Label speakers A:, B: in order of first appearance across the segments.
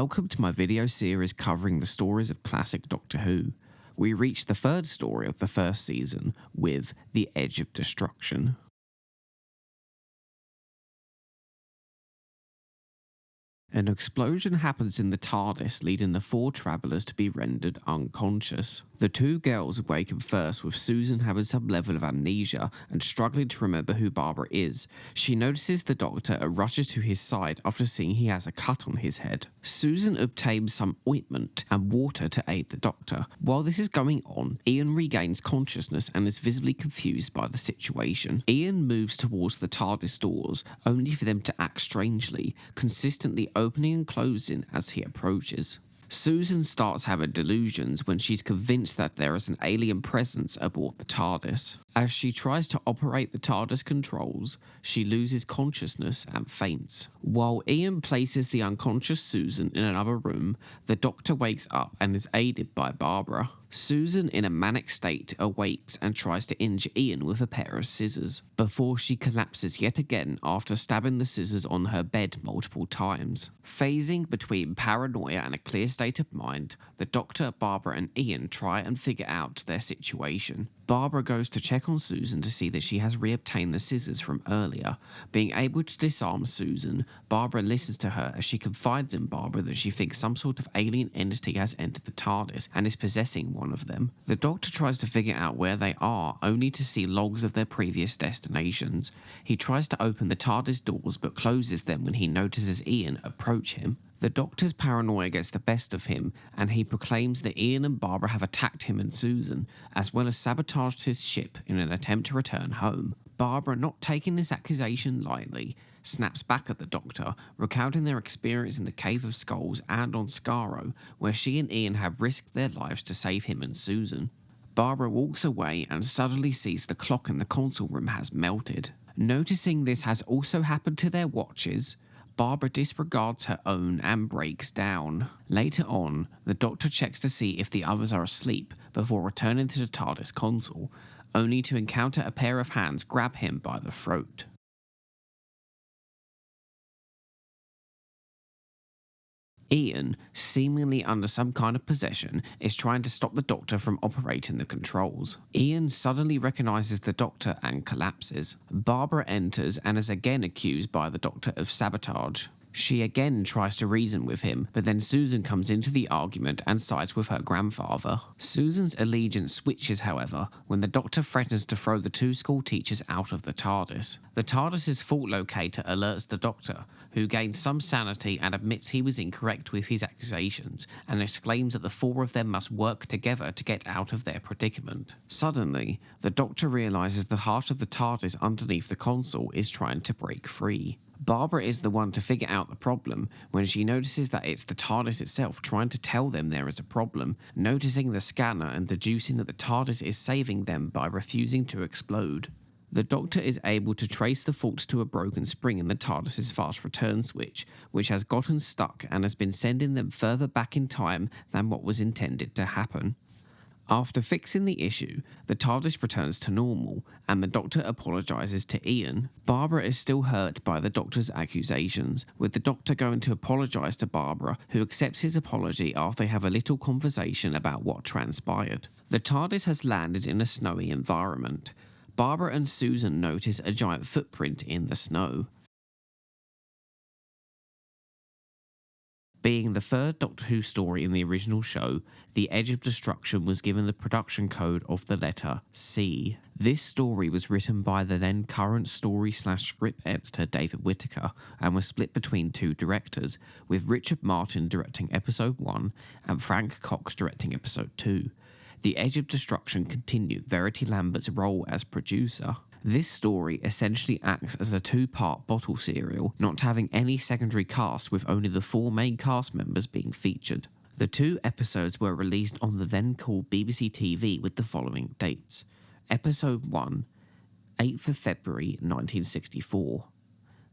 A: Welcome to my video series covering the stories of classic Doctor Who. We reached the third story of the first season with The Edge of Destruction. An explosion happens in the TARDIS, leading the four travellers to be rendered unconscious. The two girls awaken first, with Susan having some level of amnesia and struggling to remember who Barbara is. She notices the Doctor and rushes to his side after seeing he has a cut on his head. Susan obtains some ointment and water to aid the Doctor. While this is going on, Ian regains consciousness and is visibly confused by the situation. Ian moves towards the TARDIS doors, only for them to act strangely, consistently opening and closing as he approaches. Susan starts having delusions when she's convinced that there is an alien presence aboard the TARDIS. As she tries to operate the TARDIS controls, she loses consciousness and faints. While Ian places the unconscious Susan in another room, the Doctor wakes up and is aided by Barbara. Susan, in a manic state, awakes and tries to injure Ian with a pair of scissors, before she collapses yet again after stabbing the scissors on her bed multiple times. Phasing between paranoia and a clear state of mind, the Doctor, Barbara and Ian try and figure out their situation. Barbara goes to check on Susan to see that she has reobtained the scissors from earlier. Being able to disarm Susan, Barbara listens to her as she confides in Barbara that she thinks some sort of alien entity has entered the TARDIS and is possessing one of them. The Doctor tries to figure out where they are, only to see logs of their previous destinations. He tries to open the TARDIS doors but closes them when he notices Ian approach him. The Doctor's paranoia gets the best of him, and he proclaims that Ian and Barbara have attacked him and Susan, as well as sabotaged his ship in an attempt to return home. Barbara, not taking this accusation lightly, snaps back at the Doctor, recounting their experience in the Cave of Skulls and on Skaro, where she and Ian have risked their lives to save him and Susan. Barbara walks away and suddenly sees the clock in the console room has melted. Noticing this has also happened to their watches, Barbara disregards her own and breaks down. Later on, the Doctor checks to see if the others are asleep before returning to the TARDIS console, only to encounter a pair of hands grab him by the throat. Ian, seemingly under some kind of possession, is trying to stop the Doctor from operating the controls. Ian suddenly recognises the Doctor and collapses. Barbara enters and is again accused by the Doctor of sabotage. She again tries to reason with him, but then Susan comes into the argument and sides with her grandfather. Susan's allegiance switches, however, when the Doctor threatens to throw the two school teachers out of the TARDIS. The TARDIS's fault locator alerts the Doctor, who gains some sanity and admits he was incorrect with his accusations, and exclaims that the four of them must work together to get out of their predicament. Suddenly, the Doctor realises the heart of the TARDIS underneath the console is trying to break free. Barbara is the one to figure out the problem when she notices that it's the TARDIS itself trying to tell them there is a problem, noticing the scanner and deducing that the TARDIS is saving them by refusing to explode. The Doctor is able to trace the fault to a broken spring in the TARDIS's fast return switch, which has gotten stuck and has been sending them further back in time than what was intended to happen. After fixing the issue, the TARDIS returns to normal, and the Doctor apologises to Ian. Barbara is still hurt by the Doctor's accusations, with the Doctor going to apologise to Barbara, who accepts his apology after they have a little conversation about what transpired. The TARDIS has landed in a snowy environment. Barbara and Susan notice a giant footprint in the snow. Being the third Doctor Who story in the original show, The Edge of Destruction was given the production code of the letter C. This story was written by the then current story/script editor David Whitaker and was split between two directors, with Richard Martin directing episode 1 and Frank Cox directing episode 2. The Edge of Destruction continued Verity Lambert's role as producer. This story essentially acts as a two-part bottle serial, not having any secondary cast, with only the four main cast members being featured. The two episodes were released on the then called BBC TV with the following dates. Episode 1, 8th of February 1964,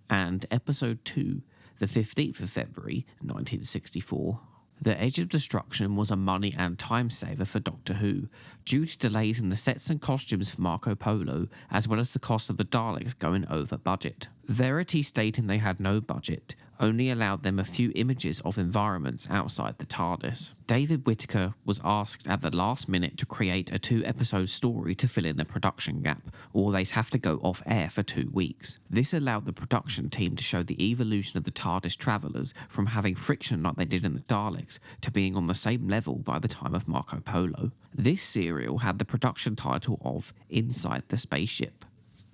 A: and Episode 2, the 15th of February 1964. The Edge of Destruction was a money and time saver for Doctor Who, due to delays in the sets and costumes for Marco Polo, as well as the cost of the Daleks going over budget. Verity stating they had no budget, only allowed them a few images of environments outside the TARDIS. David Whitaker was asked at the last minute to create a 2-episode story to fill in the production gap, or they'd have to go off air for 2 weeks. This allowed the production team to show the evolution of the TARDIS travellers from having friction like they did in the Daleks to being on the same level by the time of Marco Polo. This serial had the production title of Inside the Spaceship.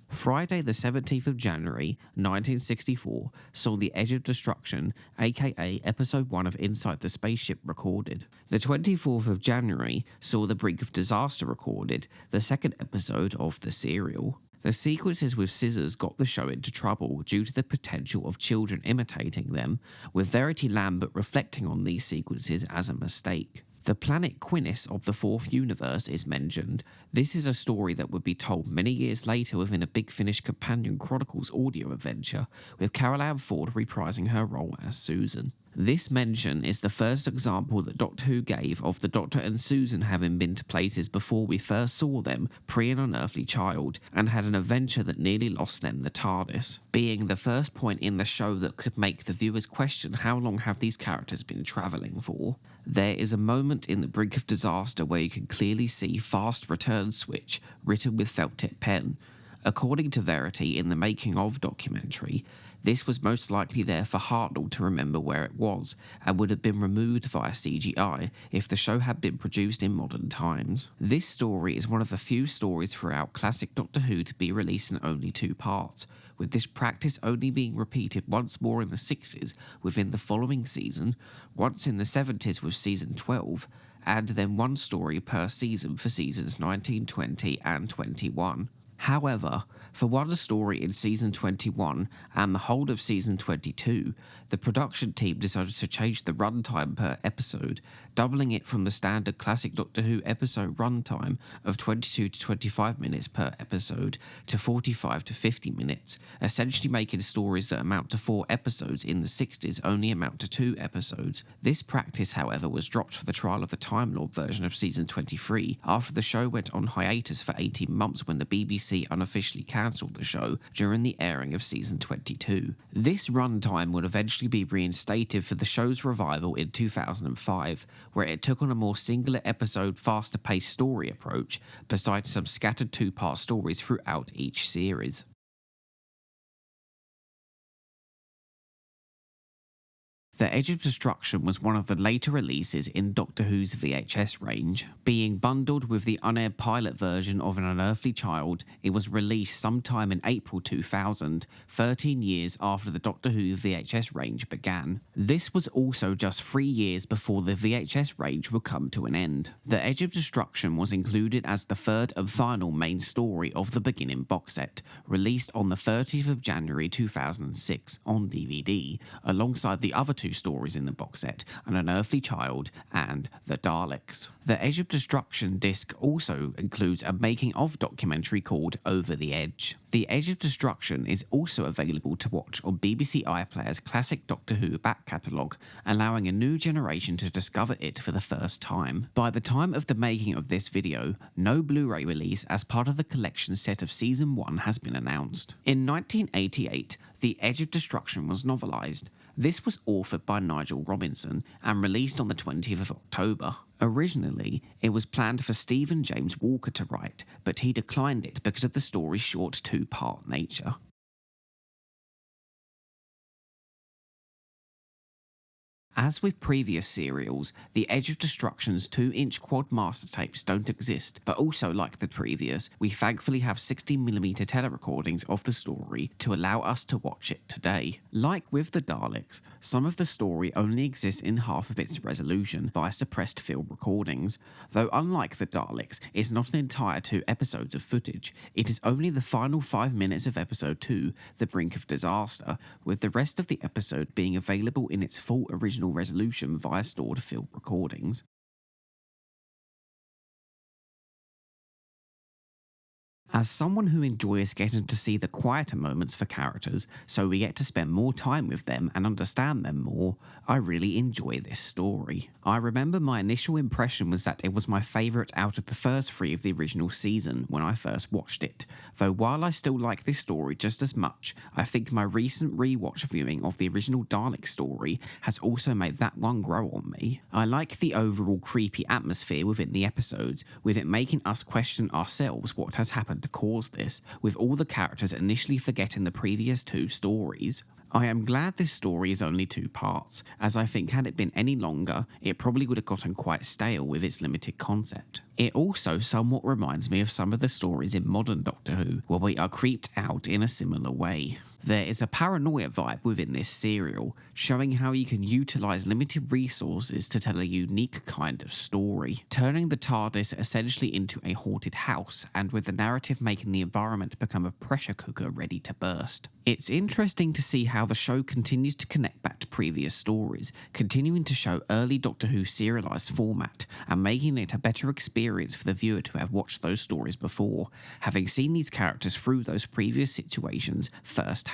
A: Friday the 17th of January 1964 saw The Edge of Destruction, aka Episode 1 of Inside the Spaceship, recorded. The 24th of January saw The Brink of Disaster recorded, the second episode of the serial. The sequences with scissors got the show into trouble due to the potential of children imitating them, with Verity Lambert reflecting on these sequences as a mistake. The planet Quinis of the Fourth Universe is mentioned. This is a story that would be told many years later within a Big Finish Companion Chronicles audio adventure, with Carol Ann Ford reprising her role as Susan. This mention is the first example that Doctor Who gave of the Doctor and Susan having been to places before we first saw them pre an unearthly child, and had an adventure that nearly lost them the TARDIS, being the first point in the show that could make the viewers question how long have these characters been travelling for. There is a moment in The Brink of Disaster where you can clearly see Fast Return Switch written with felt tip pen. According to Verity in the Making of documentary, this was most likely there for Hartnell to remember where it was, and would have been removed via CGI if the show had been produced in modern times. This story is one of the few stories throughout classic Doctor Who to be released in only 2 parts, with this practice only being repeated once more in the 60s within the following season, once in the 70s with season 12, and then 1 story per season for seasons 19, 20 and 21. However, for 1 story in season 21 and the whole of season 22, the production team decided to change the runtime per episode, doubling it from the standard classic Doctor Who episode runtime of 22 to 25 minutes per episode to 45 to 50 minutes, essentially making stories that amount to 4 episodes in the 60s only amount to 2 episodes. This practice, however, was dropped for the trial of the Time Lord version of season 23 after the show went on hiatus for 18 months when the BBC unofficially cancelled the show during the airing of season 22. This runtime would eventually be reinstated for the show's revival in 2005, where it took on a more singular episode, faster paced story approach, besides some scattered 2-part stories throughout each series. The Edge of Destruction was one of the later releases in Doctor Who's VHS range. Being bundled with the unaired pilot version of An Unearthly Child, it was released sometime in April 2000, 13 years after the Doctor Who VHS range began. This was also just 3 years before the VHS range would come to an end. The Edge of Destruction was included as the third and final main story of the beginning box set, released on the 30th of January 2006 on DVD, alongside the other 2 stories in the box set, An Unearthly Child and The Daleks. The Edge of Destruction disc also includes a making-of documentary called Over the Edge. The Edge of Destruction is also available to watch on BBC iPlayer's classic Doctor Who back catalogue, allowing a new generation to discover it for the first time. By the time of the making of this video, no Blu-ray release as part of the collection set of Season 1 has been announced. In 1988, The Edge of Destruction was novelised. This was authored by Nigel Robinson and released on the 20th of October. Originally, it was planned for Stephen James Walker to write, but he declined it because of the story's short 2-part nature. As with previous serials, the Edge of Destruction's 2-inch quad master tapes don't exist, but also like the previous, we thankfully have 16mm telerecordings of the story to allow us to watch it today. Like with the Daleks, some of the story only exists in half of its resolution via suppressed film recordings, though unlike the Daleks, it's not an entire 2 episodes of footage, it is only the final 5 minutes of episode 2, The Brink of Disaster, with the rest of the episode being available in its full original resolution via stored film recordings. As someone who enjoys getting to see the quieter moments for characters, so we get to spend more time with them and understand them more, I really enjoy this story. I remember my initial impression was that it was my favourite out of the first 3 of the original season when I first watched it, though while I still like this story just as much, I think my recent rewatch viewing of the original Dalek story has also made that one grow on me. I like the overall creepy atmosphere within the episodes, with it making us question ourselves what has happened to cause this, with all the characters initially forgetting the previous 2 stories. I am glad this story is only 2 parts, as I think had it been any longer, it probably would have gotten quite stale with its limited concept. It also somewhat reminds me of some of the stories in modern Doctor Who, where we are creeped out in a similar way. There is a paranoia vibe within this serial, showing how you can utilise limited resources to tell a unique kind of story, turning the TARDIS essentially into a haunted house, and with the narrative making the environment become a pressure cooker ready to burst. It's interesting to see how the show continues to connect back to previous stories, continuing to show early Doctor Who serialised format, and making it a better experience for the viewer to have watched those stories before, having seen these characters through those previous situations firsthand.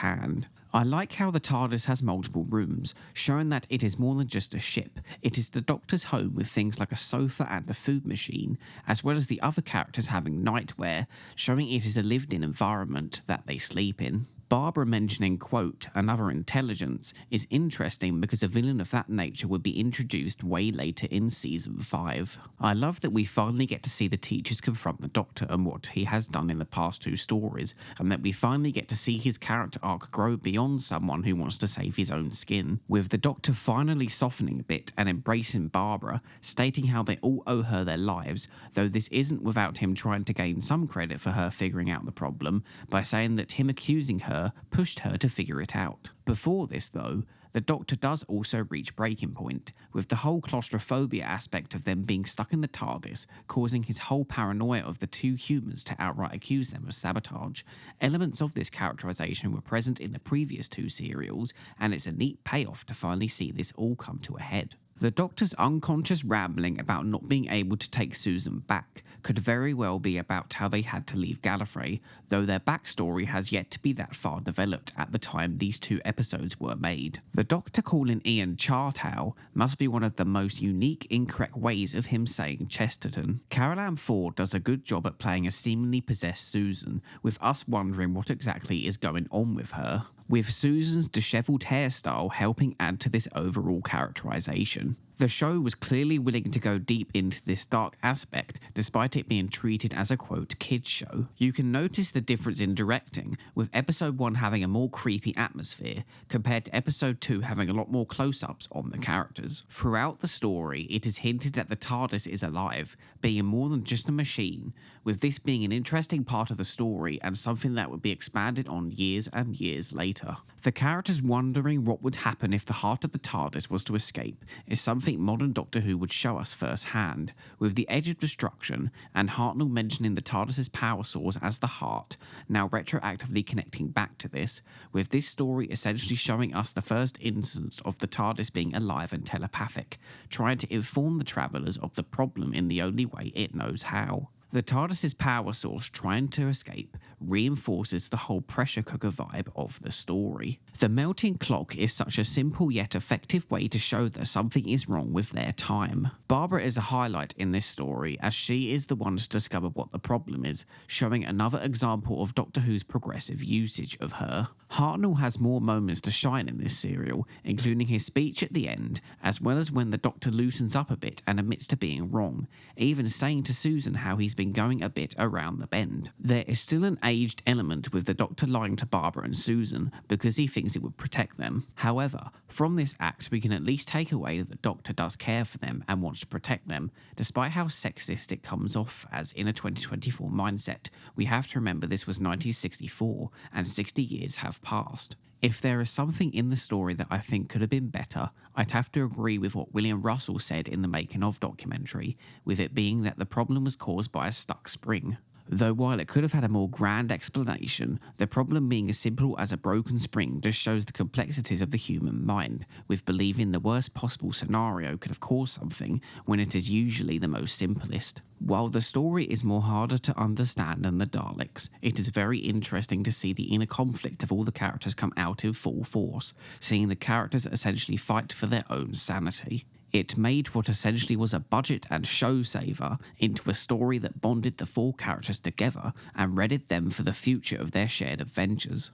A: I like how the TARDIS has multiple rooms, showing that it is more than just a ship. It is the Doctor's home with things like a sofa and a food machine, as well as the other characters having nightwear, showing it is a lived-in environment that they sleep in. Barbara mentioning, quote, another intelligence is interesting because a villain of that nature would be introduced way later in season 5. I love that we finally get to see the teachers confront the Doctor and what he has done in the past 2 stories, and that we finally get to see his character arc grow beyond someone who wants to save his own skin, with the Doctor finally softening a bit and embracing Barbara, stating how they all owe her their lives, though this isn't without him trying to gain some credit for her figuring out the problem, by saying that him accusing her pushed her to figure it out. Before this, though, the Doctor does also reach breaking point, with the whole claustrophobia aspect of them being stuck in the TARDIS, causing his whole paranoia of the 2 humans to outright accuse them of sabotage. Elements of this characterization were present in the previous 2 serials, and it's a neat payoff to finally see this all come to a head. The Doctor's unconscious rambling about not being able to take Susan back could very well be about how they had to leave Gallifrey, though their backstory has yet to be that far developed at the time these 2 episodes were made. The Doctor calling Ian Chartow must be one of the most unique incorrect ways of him saying Chesterton. Carol Ann Ford does a good job at playing a seemingly possessed Susan, with us wondering what exactly is going on with her, with Susan's dishevelled hairstyle helping add to this overall characterization. The show was clearly willing to go deep into this dark aspect, despite it being treated as a quote kids show. You can notice the difference in directing, with episode 1 having a more creepy atmosphere, compared to episode 2 having a lot more close-ups on the characters. Throughout the story, it is hinted that the TARDIS is alive, being more than just a machine, with this being an interesting part of the story and something that would be expanded on years and years later. The characters wondering what would happen if the heart of the TARDIS was to escape is something modern Doctor Who would show us firsthand, with the edge of destruction and Hartnell mentioning the TARDIS's power source as the heart, now retroactively connecting back to this, with this story essentially showing us the first instance of the TARDIS being alive and telepathic, trying to inform the travellers of the problem in the only way it knows how. The TARDIS's power source trying to escape reinforces the whole pressure cooker vibe of the story. The melting clock is such a simple yet effective way to show that something is wrong with their time. Barbara is a highlight in this story, as she is the one to discover what the problem is, showing another example of Doctor Who's progressive usage of her. Hartnell has more moments to shine in this serial, including his speech at the end, as well as when the Doctor loosens up a bit and admits to being wrong, even saying to Susan how he's been going a bit around the bend. There is still an aged element with the Doctor lying to Barbara and Susan because he thinks it would protect them. However, from this act we can at least take away that the Doctor does care for them and wants to protect them, despite how sexist it comes off as in a 2024 mindset. We have to remember this was 1964 and 60 years have passed. If there is something in the story that I think could have been better, I'd have to agree with what William Russell said in the Making of documentary, with it being that the problem was caused by a stuck spring. Though while it could have had a more grand explanation, the problem being as simple as a broken spring just shows the complexities of the human mind, with believing the worst possible scenario could have caused something when it is usually the most simplest. While the story is more harder to understand than the Daleks, it is very interesting to see the inner conflict of all the characters come out in full force, seeing the characters essentially fight for their own sanity. It made what essentially was a budget and show saver into a story that bonded the four characters together and readied them for the future of their shared adventures.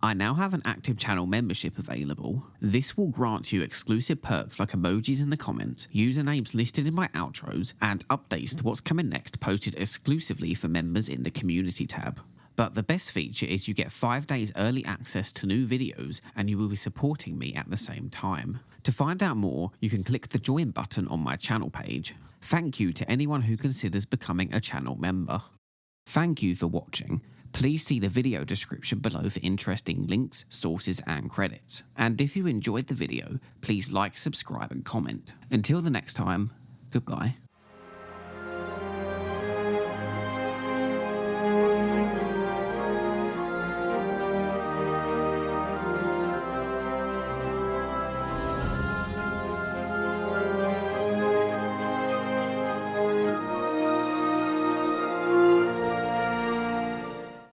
A: I now have an active channel membership available. This will grant you exclusive perks like emojis in the comments, usernames listed in my outros, and updates to what's coming next posted exclusively for members in the community tab. But the best feature is you get 5 days early access to new videos and you will be supporting me at the same time. To find out more, you can click the join button on my channel page. Thank you to anyone who considers becoming a channel member. Thank you for watching. Please see the video description below for interesting links, sources and credits. And if you enjoyed the video, please like, subscribe and comment. Until the next time, goodbye.